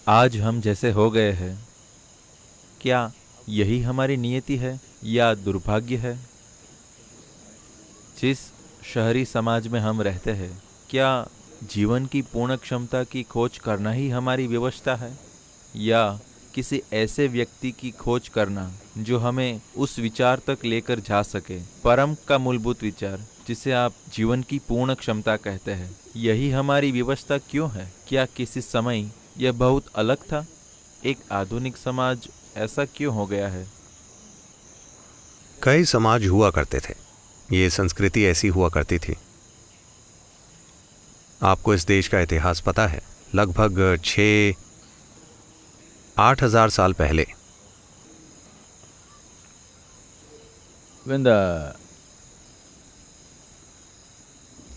आज हम जैसे हो गए हैं, क्या यही हमारी नियति है या दुर्भाग्य है? जिस शहरी समाज में हम रहते हैं, क्या जीवन की पूर्ण क्षमता की खोज करना ही हमारी व्यवस्था है, या किसी ऐसे व्यक्ति की खोज करना जो हमें उस विचार तक लेकर जा सके, परम का मूलभूत विचार जिसे आप जीवन की पूर्ण क्षमता कहते हैं? यही हमारी व्यवस्था क्यों है? क्या किसी समय यह बहुत अलग था? एक आधुनिक समाज ऐसा क्यों हो गया है? कई समाज हुआ करते थे, ये संस्कृति ऐसी हुआ करती थी। आपको इस देश का इतिहास पता है? लगभग 6-8 हजार साल पहले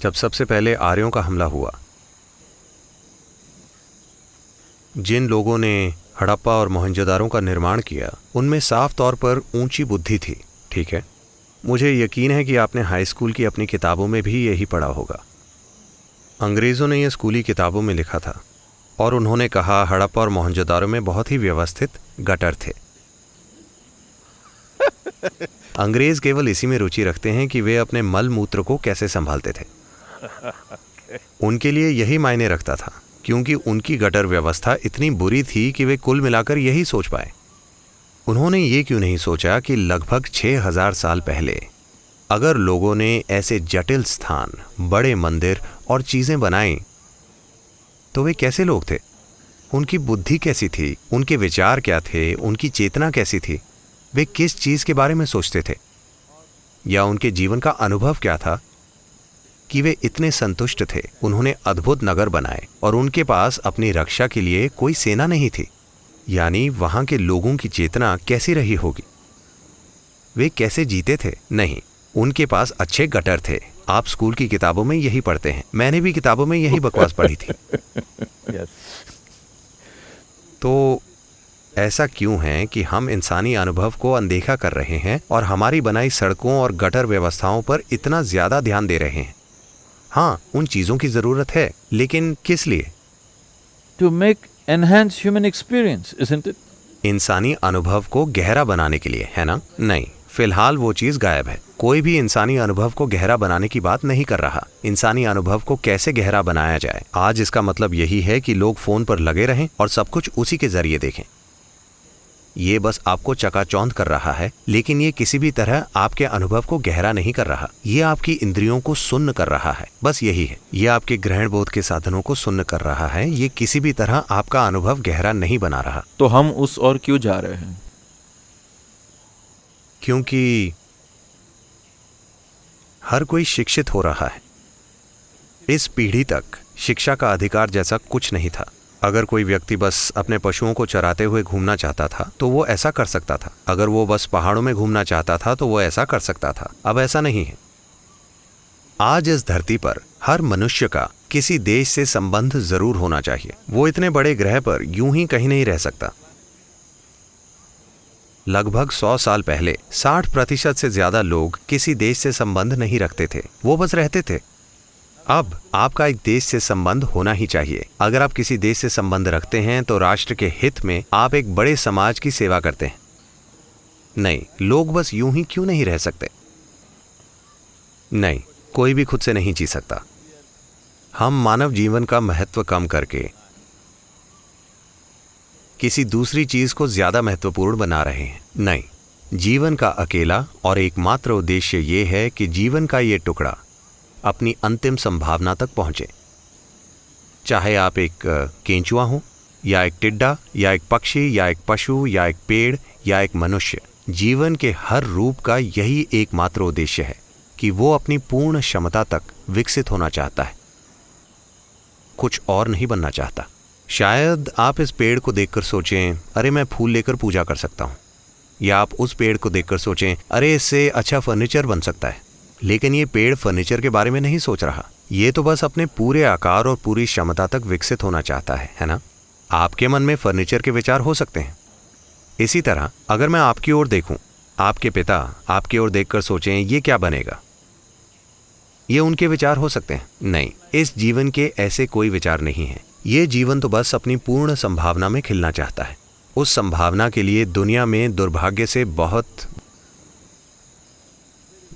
जब सबसे पहले आर्यों का हमला हुआ, जिन लोगों ने हड़प्पा और मोहनजोदारो का निर्माण किया, उनमें साफ तौर पर ऊंची बुद्धि थी। ठीक है, मुझे यकीन है कि आपने हाई स्कूल की अपनी किताबों में भी यही पढ़ा होगा। अंग्रेज़ों ने यह स्कूली किताबों में लिखा था और उन्होंने कहा हड़प्पा और मोहनजोदारो में बहुत ही व्यवस्थित गटर थे। अंग्रेज केवल इसी में रुचि रखते हैं कि वे अपने मल मूत्र को कैसे संभालते थे। उनके लिए यही मायने रखता था, क्योंकि उनकी गटर व्यवस्था इतनी बुरी थी कि वे कुल मिलाकर यही सोच पाए। उन्होंने ये क्यों नहीं सोचा कि लगभग 6000 साल पहले अगर लोगों ने ऐसे जटिल स्थान, बड़े मंदिर और चीजें बनाई तो वे कैसे लोग थे? उनकी बुद्धि कैसी थी? उनके विचार क्या थे? उनकी चेतना कैसी थी? वे किस चीज के बारे में सोचते थे? या उनके जीवन का अनुभव क्या था कि वे इतने संतुष्ट थे? उन्होंने अद्भुत नगर बनाए और उनके पास अपनी रक्षा के लिए कोई सेना नहीं थी। यानी वहां के लोगों की चेतना कैसी रही होगी? वे कैसे जीते थे? नहीं, उनके पास अच्छे गटर थे। आप स्कूल की किताबों में यही पढ़ते हैं, मैंने भी किताबों में यही बकवास पढ़ी थी। तो ऐसा क्यों है कि हम इंसानी अनुभव को अनदेखा कर रहे हैं और हमारी बनाई सड़कों और गटर व्यवस्थाओं पर इतना ज्यादा ध्यान दे रहे हैं? हाँ, उन चीजों की जरूरत है, लेकिन किस लिए? To make enhanced human experience, isn't it? इंसानी अनुभव को गहरा बनाने के लिए, है ना? नहीं, फिलहाल वो चीज गायब है। कोई भी इंसानी अनुभव को गहरा बनाने की बात नहीं कर रहा। इंसानी अनुभव को कैसे गहरा बनाया जाए, आज इसका मतलब यही है कि लोग फोन पर लगे रहें और सब कुछ उसी के जरिए देखें। ये बस आपको चकाचौंध कर रहा है, लेकिन ये किसी भी तरह आपके अनुभव को गहरा नहीं कर रहा। ये आपकी इंद्रियों को सुन्न कर रहा है, बस यही है। ये आपके ग्रहण बोध के साधनों को सुन्न कर रहा है। ये किसी भी तरह आपका अनुभव गहरा नहीं बना रहा। तो हम उस ओर क्यों जा रहे हैं? क्योंकि हर कोई शिक्षित हो रहा है। इस पीढ़ी तक शिक्षा का अधिकार जैसा कुछ नहीं था। अगर कोई व्यक्ति बस अपने पशुओं को चराते हुए घूमना चाहता था तो वो ऐसा कर सकता था। अगर वो बस पहाड़ों में घूमना चाहता था तो वो ऐसा कर सकता था। अब ऐसा नहीं है। आज इस धरती पर हर मनुष्य का किसी देश से संबंध जरूर होना चाहिए। वो इतने बड़े ग्रह पर यूं ही कहीं नहीं रह सकता। लगभग 100 साल पहले 60% से ज्यादा लोग किसी देश से संबंध नहीं रखते थे, वो बस रहते थे। अब आपका एक देश से संबंध होना ही चाहिए। अगर आप किसी देश से संबंध रखते हैं तो राष्ट्र के हित में आप एक बड़े समाज की सेवा करते हैं। नहीं, लोग बस यूं ही क्यों नहीं रह सकते? नहीं, कोई भी खुद से नहीं जी सकता। हम मानव जीवन का महत्व कम करके किसी दूसरी चीज को ज्यादा महत्वपूर्ण बना रहे हैं। नहीं, जीवन का अकेला और एकमात्र उद्देश्य ये है कि जीवन का ये टुकड़ा अपनी अंतिम संभावना तक पहुंचे। चाहे आप एक केंचुआ हो, या एक टिड्डा, या एक पक्षी, या एक पशु, या एक पेड़, या एक मनुष्य, जीवन के हर रूप का यही एकमात्र उद्देश्य है कि वो अपनी पूर्ण क्षमता तक विकसित होना चाहता है, कुछ और नहीं बनना चाहता। शायद आप इस पेड़ को देखकर सोचें, अरे मैं फूल लेकर पूजा कर सकता हूं, या आप उस पेड़ को देखकर सोचें, अरे इससे अच्छा फर्नीचर बन सकता है। लेकिन ये पेड़ फर्नीचर के बारे में नहीं सोच रहा। ये तो बस अपने पूरे आकार और पूरी क्षमता तक विकसित होना चाहता है ना? आपके मन में फर्नीचर के विचार हो सकते हैं। इसी तरह अगर मैं आपकी ओर देखूं, आपके पिता आपकी ओर देखकर सोचें ये क्या बनेगा, ये उनके विचार हो सकते हैं। नहीं, इस जीवन के ऐसे कोई विचार नहीं है। ये जीवन तो बस अपनी पूर्ण संभावना में खिलना चाहता है। उस संभावना के लिए दुनिया में दुर्भाग्य से बहुत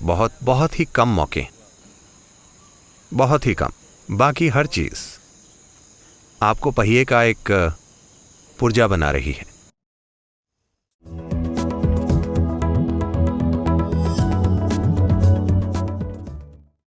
बहुत बहुत ही कम मौके, बहुत ही कम। बाकी हर चीज आपको पहिए का एक पुर्जा बना रही है।